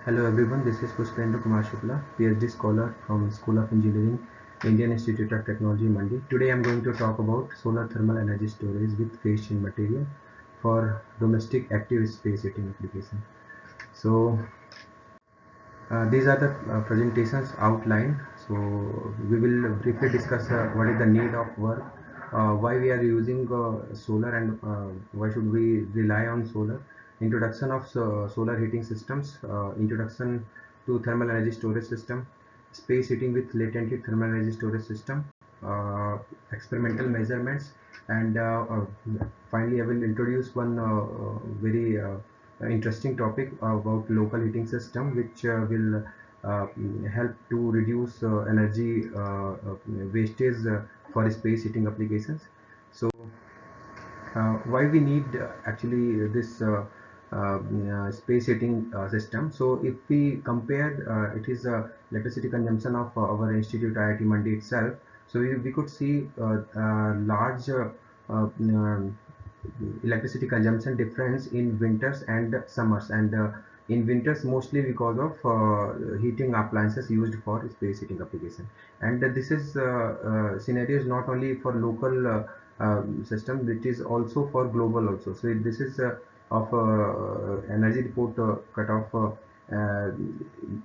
Hello everyone, this is Pushpendra Kumar Shukla, PhD scholar from School of Engineering, Indian Institute of Technology, Mandi. Today I am going to talk about solar thermal energy storage with phase change material for domestic active space heating application. So these are the presentations outline. So we will briefly discuss what is the need of work, why we are using solar, and why should we rely on solar. Introduction of solar heating systems, introduction to thermal energy storage system, space heating with latent heat thermal energy storage system, experimental measurements, and finally I will introduce one very interesting topic about local heating system, which will help to reduce energy wastage for space heating applications. So why we need actually this space heating system. So if we compare, it is electricity consumption of our institute IIT Mandi itself. So we could see large electricity consumption difference in winters and summers, and in winters mostly because of heating appliances used for space heating application. And this is scenario is not only for local system, it is also for global also. So this is of energy report cut off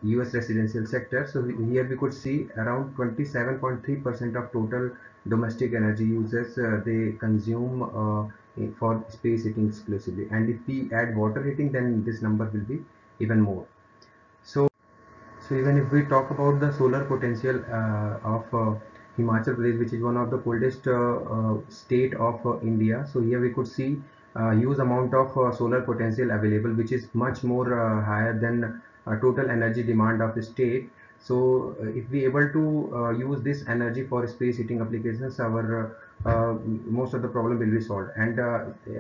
US residential sector. So here we could see around 27.3% of total domestic energy users they consume for space heating exclusively, and if we add water heating, then this number will be even more. So even if we talk about the solar potential of Himachal Pradesh, which is one of the coldest state of India, so here we could see huge amount of solar potential available, which is much more higher than total energy demand of the state. So if we able to use this energy for space heating applications, our most of the problem will be solved. And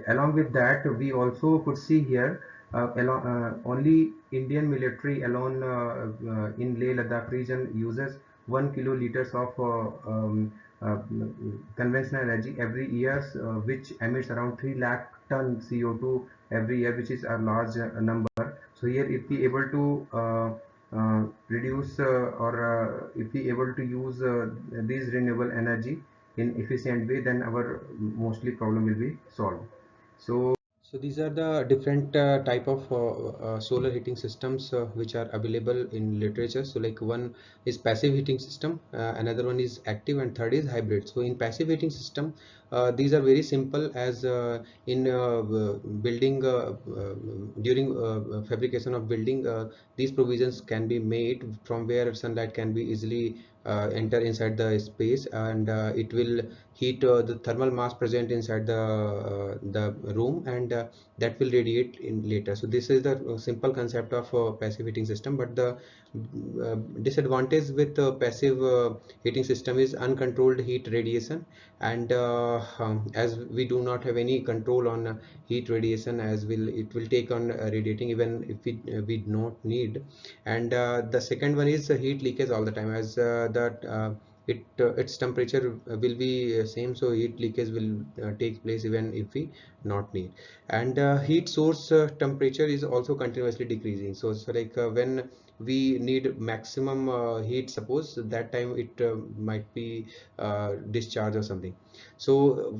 along with that, we also could see here only Indian military alone in Leh Ladakh region uses 1 kiloliters of uh, conventional energy every year, which emits around 3 lakh ton CO2 every year, which is a large number. So here, if we able to reduce or if we able to use these renewable energy in efficient way, then our mostly problem will be solved. So these are the different type of solar heating systems which are available in literature. So like one is passive heating system, another one is active, and third is hybrid. So in passive heating system, these are very simple, as in building during fabrication of building, these provisions can be made from where sunlight can be easily enter inside the space, and it will heat the thermal mass present inside the room, and that will radiate in later. So this is the simple concept of passive heating system. But the disadvantage with passive heating system is uncontrolled heat radiation, and as we do not have any control on heat radiation, as will it will take on radiating even if we not need. And the second one is heat leakage all the time, as that its temperature will be same, so heat leakage will take place even if we not need. And heat source temperature is also continuously decreasing. So like when we need maximum heat, suppose that time it might be discharge or something. So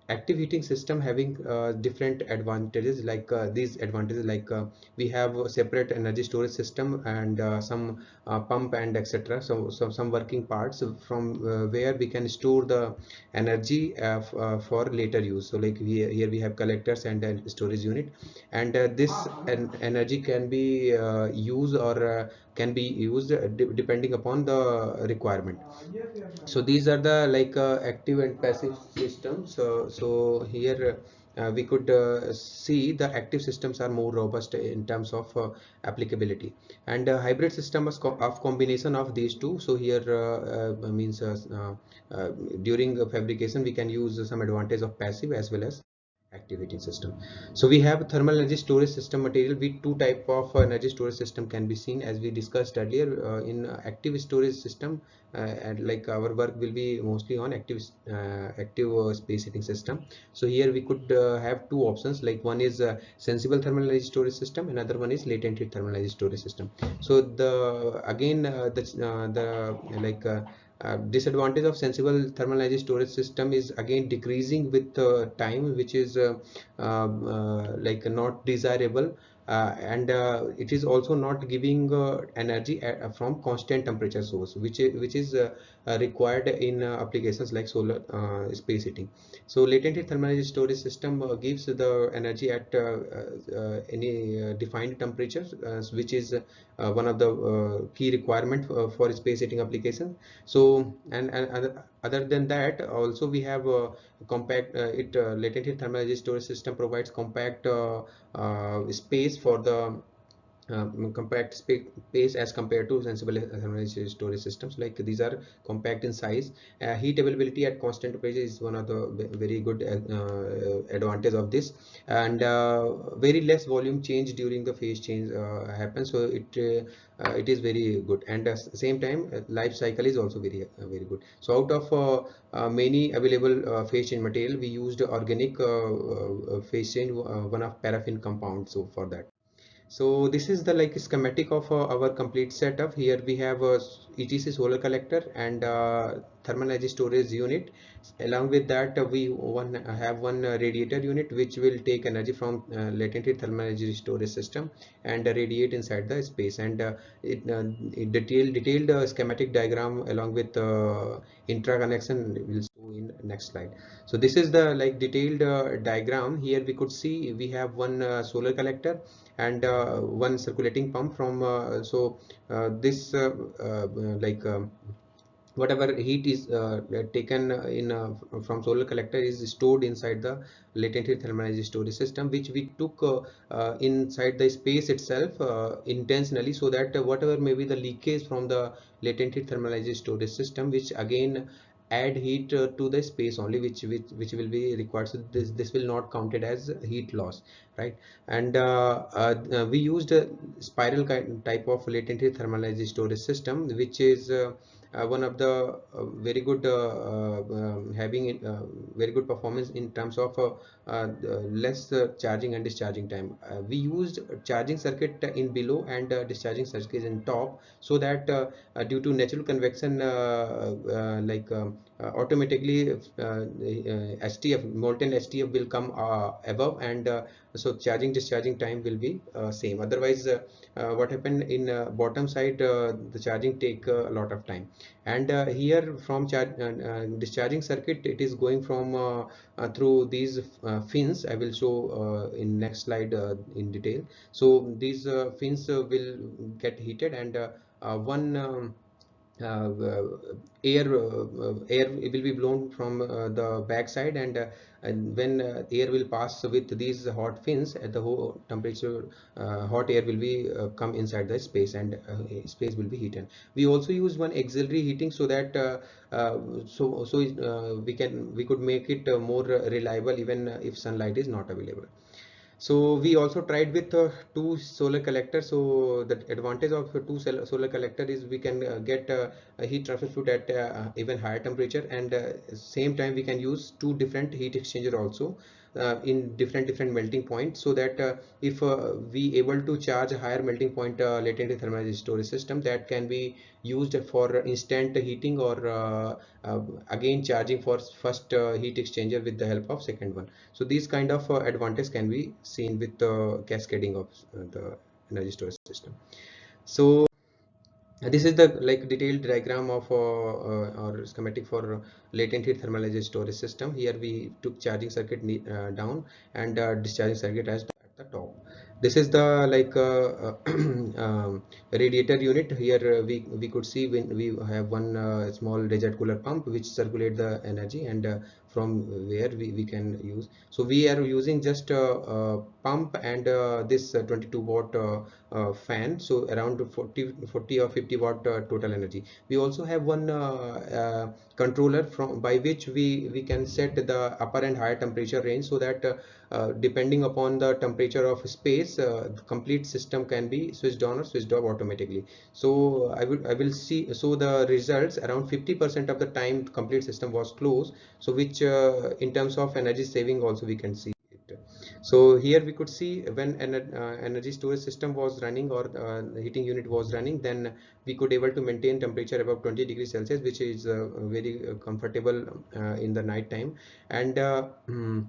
active heating system having different advantages, like these advantages, like we have a separate energy storage system, and some pump and etc. So some working parts from where we can store the energy for later use. So like here we have collectors and storage unit, and this energy can be used, or can be used depending upon the requirement. So these are the like active and passive systems. So here we could see the active systems are more robust in terms of applicability, and hybrid system is of combination of these two. So here means during fabrication we can use some advantage of passive as well as active heating system. So we have thermal energy storage system material with two type of energy storage system can be seen, as we discussed earlier. In active storage system, and like our work will be mostly on active space heating system. So here we could have two options, like one is sensible thermal energy storage system, another one is latent heat thermal energy storage system. So the again the like disadvantage of sensible thermal energy storage system is again decreasing with time, which is like not desirable, and it is also not giving energy from constant temperature source, which is required in applications like solar space heating. So latent heat thermal energy storage system gives the energy at any defined temperature, which is one of the key requirement for space heating application. So and other than that, also we have compact latent heat thermal energy storage system provides compact space for the compact space as compared to sensible thermal energy storage systems. Like these are compact in size. Heat availability at constant temperature is one of the very good advantage of this, and very less volume change during the phase change happens. So it is very good, and at the same time life cycle is also very good. So out of many available phase change material, we used organic phase change, one of paraffin compound, so for that. So this is the like schematic of our complete setup. Here we have a ETC solar collector and thermal energy storage unit. Along with that, have one radiator unit which will take energy from latent heat thermal energy storage system and radiate inside the space. And it detailed schematic diagram along with intra-connection will show in next slide. So this is the like detailed diagram. Here we could see we have one solar collector and one circulating pump from this like whatever heat is taken in from solar collector is stored inside the latent heat thermal energy storage system, which we took inside the space itself intentionally, so that whatever may be the leakage from the latent heat thermal energy storage system, which again add heat to the space only, which will be required. So this will not counted as heat loss, right? And we used a spiral type of latent heat thermal energy storage system, which is one of the very good having very good performance in terms of less charging and discharging time. We used charging circuit in below and discharging circuit in top, so that due to natural convection automatically STF molten STF will come above, and so charging discharging time will be same. Otherwise what happened in bottom side, the charging take a lot of time. And here from discharging circuit, it is going from through these fins. I will show in next slide in detail. So these fins will get heated, and one air will be blown from the back side, and when air will pass with these hot fins at the whole temperature, hot air will be come inside the space, and space will be heated. We also use one auxiliary heating, so that we could make it more reliable even if sunlight is not available. So we also tried with two solar collectors. So the advantage of two solar collector is we can get a heat transfer fluid at even higher temperature, and same time we can use two different heat exchanger also in different melting points, so that if we able to charge a higher melting point latent thermal energy storage system, that can be used for instant heating, or again charging for first heat exchanger with the help of second one. So these kind of advantage can be seen with the cascading of the energy storage system. So this is the like detailed diagram of or schematic for latent heat thermal energy storage system. Here we took charging circuit down, and discharging circuit as at the top. This is the like radiator unit. Here we could see when we have one small desert cooler pump which circulate the energy, and from where we can use. So we are using just a pump and this 22 watt fan, so around 40 or 50 watt total energy. We also have one controller from by which we can set the upper and higher temperature range, so that depending upon the temperature of space, the complete system can be switched on or switched off automatically. So I will see, so the results around 50% of the time complete system was closed, so which in terms of energy saving also we can see it. So here we could see when an energy storage system was running, or heating unit was running, then we could able to maintain temperature above 20 degrees Celsius, which is very comfortable in the night time. And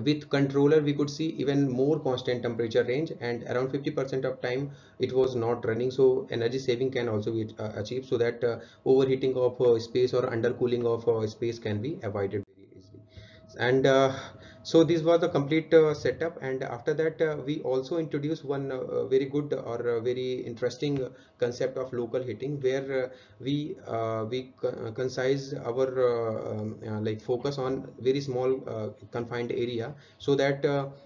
with controller we could see even more constant temperature range, and around 50% of time it was not running, so energy saving can also be achieved, so that overheating of space or undercooling of space can be avoided very easily. And so this was the complete setup. And after that we also introduced one very good or very interesting concept of local heating, where we concise our like focus on very small confined area, so that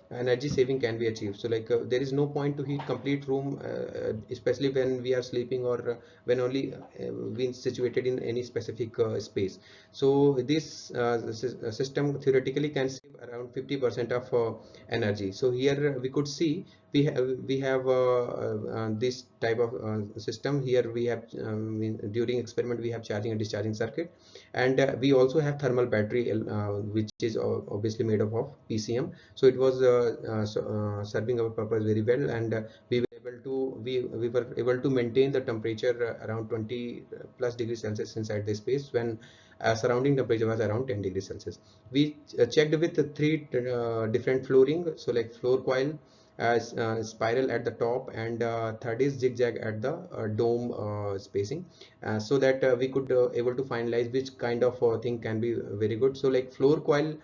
energy saving can be achieved. So like there is no point to heat complete room, especially when we are sleeping, or when only being situated in any specific space. So this system theoretically can save around 50% of energy. So here we could see we have this type of system. Here we have during experiment we have charging and discharging circuit, and we also have thermal battery, which is obviously made up of PCM. So it was serving our purpose very well, and we were able to maintain the temperature around 20 plus degrees Celsius inside the space, when surrounding temperature was around 10 degrees Celsius. We checked with the three different flooring, so like floor coil, spiral at the top, and third is zigzag at the dome spacing, so that we could able to finalize which kind of thing can be very good. So like floor coil,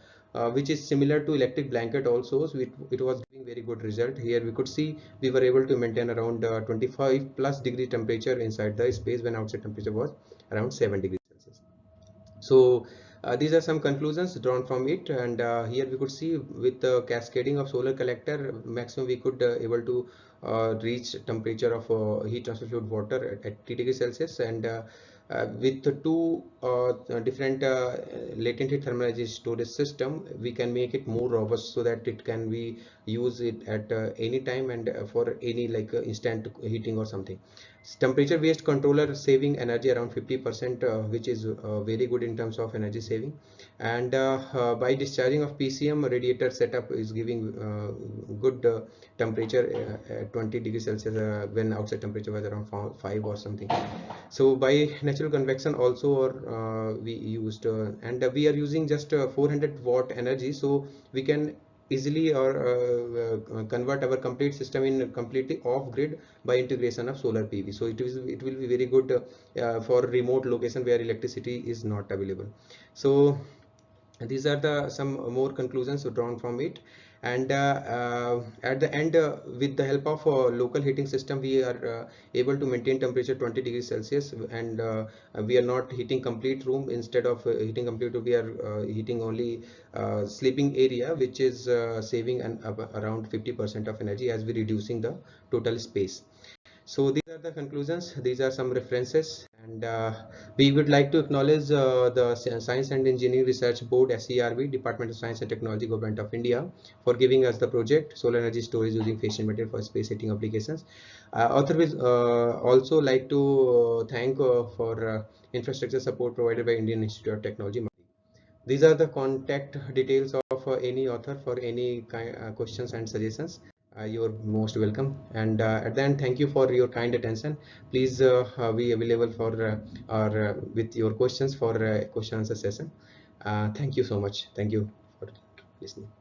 which is similar to electric blanket also, so it was giving very good result. Here we could see we were able to maintain around 25 plus degree temperature inside the space, when outside temperature was around 7 degrees Celsius. So these are some conclusions drawn from it. And here we could see with the cascading of solar collector, maximum we could able to reach temperature of heat transfer fluid water at 3 degrees Celsius. And with the two different latent heat thermal energy storage system, we can make it more robust, so that it can be use it at any time, and for any like instant heating or something. Temperature based controller saving energy around 50%, which is very good in terms of energy saving. And by discharging of PCM, radiator setup is giving good temperature at 20 degrees Celsius, when outside temperature was around 5 or something. So by natural convection also, or we used and we are using just 400 watt energy, so we can easily or convert our complete system in completely off grid by integration of solar PV. So it will be very good for remote location where electricity is not available. So these are the some more conclusions drawn from it. And at the end, with the help of local heating system, we are able to maintain temperature 20 degrees Celsius, and we are not heating complete room. Instead of heating complete room, we are heating only sleeping area, which is saving around 50% of energy, as we reducing the total space. So these are the conclusions, these are some references. And we would like to acknowledge the Science and Engineering Research Board, SERB, Department of Science and Technology, Government of India, for giving us the project Solar Energy Storage Using Fission Material for Space Heating Applications. Author will also like to thank for infrastructure support provided by Indian Institute of Technology. These are the contact details of any author for any questions and suggestions. You're most welcome. And at the end, thank you for your kind attention. Please be available for or with your questions for question answer session. Thank you so much. Thank you for listening.